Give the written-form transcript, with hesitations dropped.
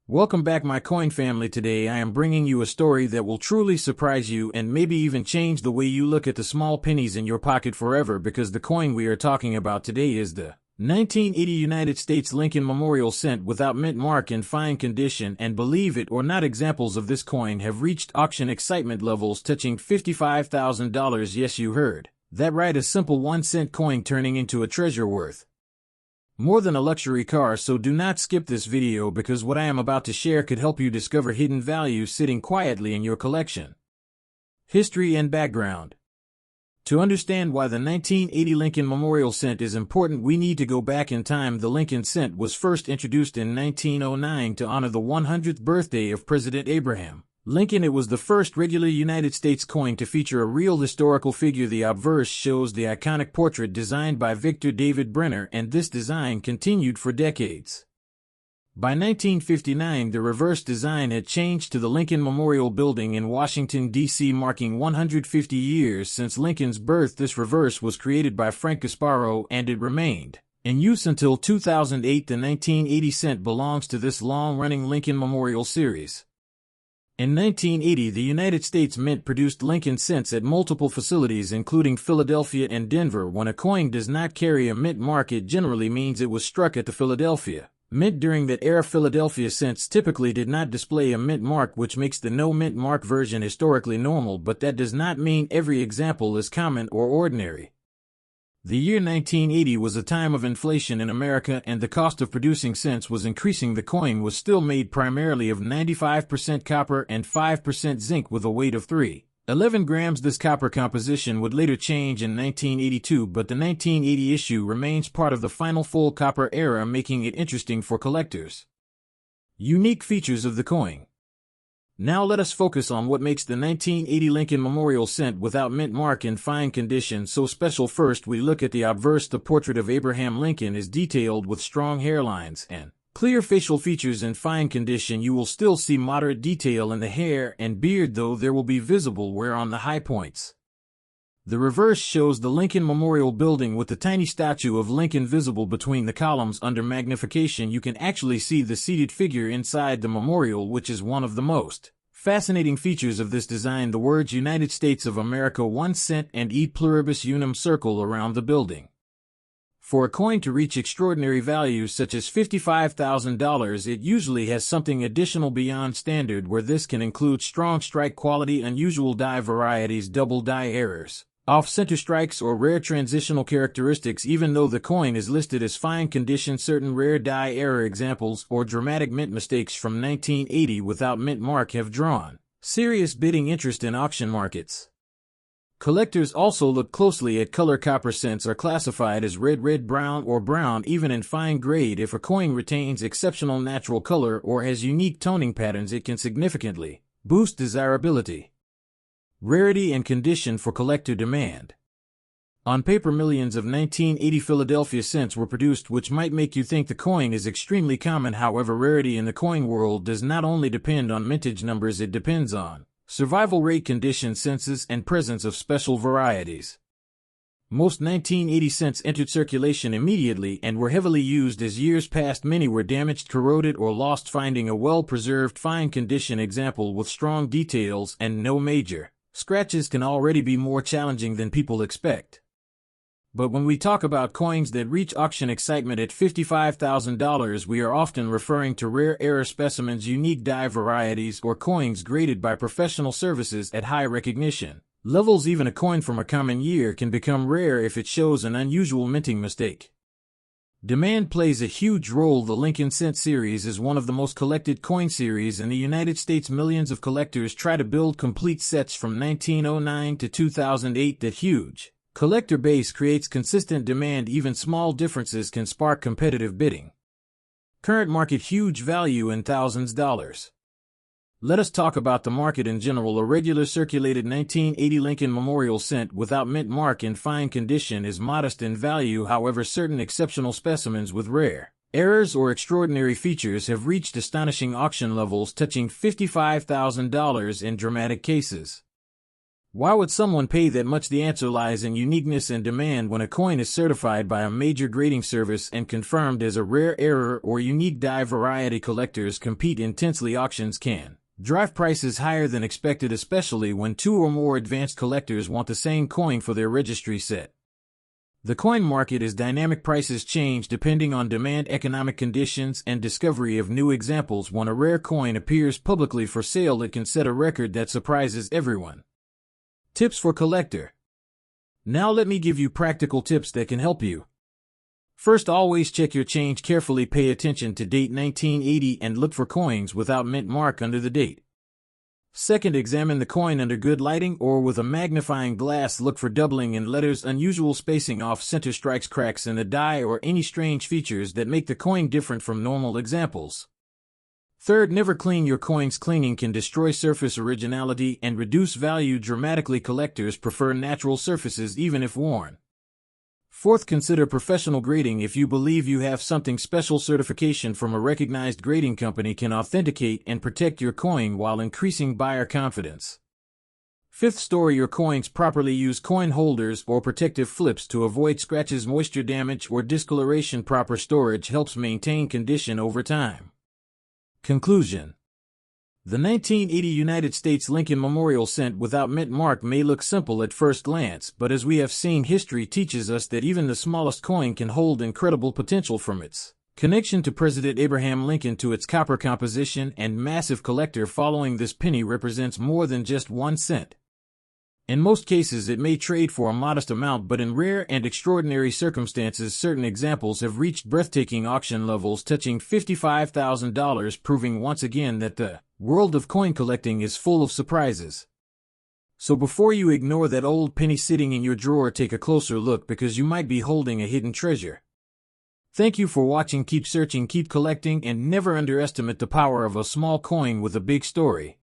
Welcome back, my coin family. Today I am bringing you a story that will truly surprise you and maybe even change the way you look at the small pennies in your pocket forever, because the coin we are talking about today is the 1980 United States Lincoln Memorial Cent without mint mark, in fine condition, and believe it or not, examples of this coin have reached auction excitement levels touching $55,000. Yes, you heard that right, a simple 1 cent coin turning into a treasure worth more than a luxury car. So do not skip this video, because what I am about to share could help you discover hidden value sitting quietly in your collection. History and background. To understand why the 1980 Lincoln Memorial Cent is important, we need to go back in time. The Lincoln Cent was first introduced in 1909 to honor the 100th birthday of President Abraham Lincoln. It was the first regular United States coin to feature a real historical figure. The obverse shows the iconic portrait designed by Victor David Brenner, and this design continued for decades. By 1959, the reverse design had changed to the Lincoln Memorial Building in Washington, D.C., marking 150 years since Lincoln's birth. This reverse was created by Frank Gasparo, and it remained in use until 2008. The 1980 cent belongs to this long-running Lincoln Memorial series. In 1980, the United States Mint produced Lincoln cents at multiple facilities, including Philadelphia and Denver. When a coin does not carry a mint mark, it generally means it was struck at the Philadelphia Mint. During that era, Philadelphia cents typically did not display a mint mark, which makes the no mint mark version historically normal, but that does not mean every example is common or ordinary. The year 1980 was a time of inflation in America, and the cost of producing cents was increasing. The coin was still made primarily of 95% copper and 5% zinc, with a weight of 311 grams. This copper composition would later change in 1982, but the 1980 issue remains part of the final full copper era, making it interesting for collectors. Unique features of the coin. Now let us focus on what makes the 1980 Lincoln Memorial Cent without mint mark in fine condition so special. First, we look at the obverse. The portrait of Abraham Lincoln is detailed with strong hairlines and clear facial features. In fine condition, you will still see moderate detail in the hair and beard, though there will be visible wear on the high points. The reverse shows the Lincoln Memorial Building with the tiny statue of Lincoln visible between the columns. Under magnification, you can actually see the seated figure inside the memorial, which is one of the most fascinating features of this design. The words United States of America 1 cent and E pluribus unum circle around the building. For a coin to reach extraordinary values such as $55,000, it usually has something additional beyond standard, where this can include strong strike quality, unusual die varieties, double die errors, off-center strikes, or rare transitional characteristics. Even though the coin is listed as fine condition, certain rare die error examples or dramatic mint mistakes from 1980 without mint mark have drawn serious bidding interest in auction markets. Collectors also look closely at color. Copper cents are classified as red, brown, or brown, even in fine grade. If a coin retains exceptional natural color or has unique toning patterns, it can significantly boost desirability. Rarity and condition for collector demand. On paper, millions of 1980 Philadelphia cents were produced, which might make you think the coin is extremely common. However, rarity in the coin world does not only depend on mintage numbers, it depends on survival rate, condition, census, and presence of special varieties. Most 1980 cents entered circulation immediately and were heavily used as years passed. Many were damaged, corroded, or lost. Finding a well-preserved, fine condition example with strong details and no major scratches can already be more challenging than people expect. But when we talk about coins that reach auction excitement at $55,000, we are often referring to rare error specimens, unique die varieties, or coins graded by professional services at high recognition levels. Even a coin from a common year can become rare if it shows an unusual minting mistake. Demand plays a huge role. The Lincoln Cent series is one of the most collected coin series in the United States. Millions of collectors try to build complete sets from 1909 to 2008. That huge collector base creates consistent demand. Even small differences can spark competitive bidding. Current market: huge value in thousands of dollars. Let us talk about the market in general. A regular circulated 1980 Lincoln Memorial Cent without mint mark in fine condition is modest in value. However, certain exceptional specimens with rare errors or extraordinary features have reached astonishing auction levels, touching $55,000 in dramatic cases. Why would someone pay that much? The answer lies in uniqueness and demand. When a coin is certified by a major grading service and confirmed as a rare error or unique die, variety collectors compete intensely. Auctions can drive prices higher than expected, especially when two or more advanced collectors want the same coin for their registry set. The coin market is dynamic. Prices change depending on demand, economic conditions, and discovery of new examples. When a rare coin appears publicly for sale, it can set a record that surprises everyone. Tips for collector. Now let me give you practical tips that can help you. First, always check your change carefully. Pay attention to date 1980 and look for coins without mint mark under the date. Second, examine the coin under good lighting or with a magnifying glass. Look for doubling in letters, unusual spacing, off-center strikes, cracks in the die, or any strange features that make the coin different from normal examples. Third, never clean your coins. Cleaning can destroy surface originality and reduce value dramatically. Collectors prefer natural surfaces even if worn. Fourth, consider professional grading. If you believe you have something special, certification from a recognized grading company can authenticate and protect your coin while increasing buyer confidence. Fifth, store your coins properly. Use coin holders or protective flips to avoid scratches, moisture damage, or discoloration. Proper storage helps maintain condition over time. Conclusion. The 1980 United States Lincoln Memorial cent without mint mark may look simple at first glance, but as we have seen, history teaches us that even the smallest coin can hold incredible potential. From its connection to President Abraham Lincoln to its copper composition and massive collector following, this penny represents more than just 1 cent. In most cases, it may trade for a modest amount, but in rare and extraordinary circumstances, certain examples have reached breathtaking auction levels, touching $55,000, proving once again that the world of coin collecting is full of surprises. So before you ignore that old penny sitting in your drawer, take a closer look, because you might be holding a hidden treasure. Thank you for watching. Keep searching, keep collecting, and never underestimate the power of a small coin with a big story.